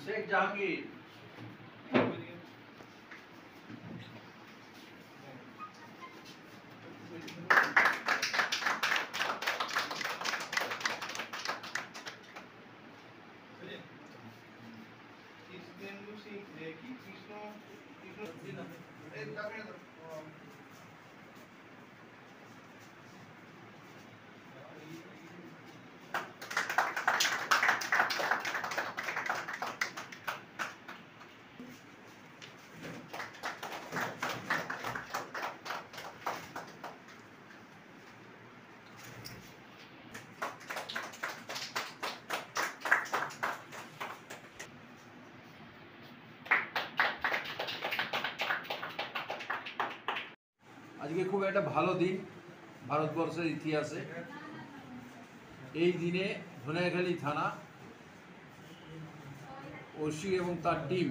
শেখ জাহাঙ্গীর। আজকে খুব একটা ভালো দিন ভারতবর্ষের ইতিহাসে। এই দিনে ধনিয়াখালী থানা ওসি এবং তার টিম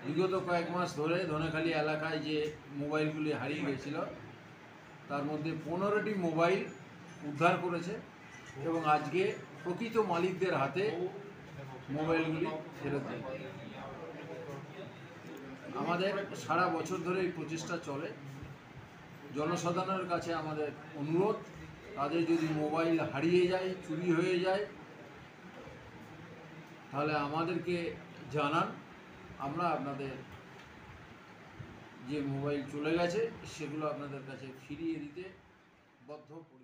বিগত কয়েক মাস ধরে ধনিয়াখালী এলাকায় যে মোবাইলগুলি হারিয়ে গেছিল তার মধ্যে 15টি মোবাইল উদ্ধার করেছে এবং আজকে প্রকৃত মালিকদের হাতে মোবাইলগুলি ফেরত দেয়। আমাদের সারা বছর ধরে এই প্রচেষ্টা চলে। জনসাধারণের কাছে আমাদের অনুরোধ, তাদের যদি মোবাইল হারিয়ে যায়, চুরি হয়ে যায়, তাহলে আমাদেরকে জানান। আমরা আপনাদের যে মোবাইল চলে গেছে সেগুলো আপনাদের কাছে ফিরিয়ে দিতে বদ্ধপরিকর।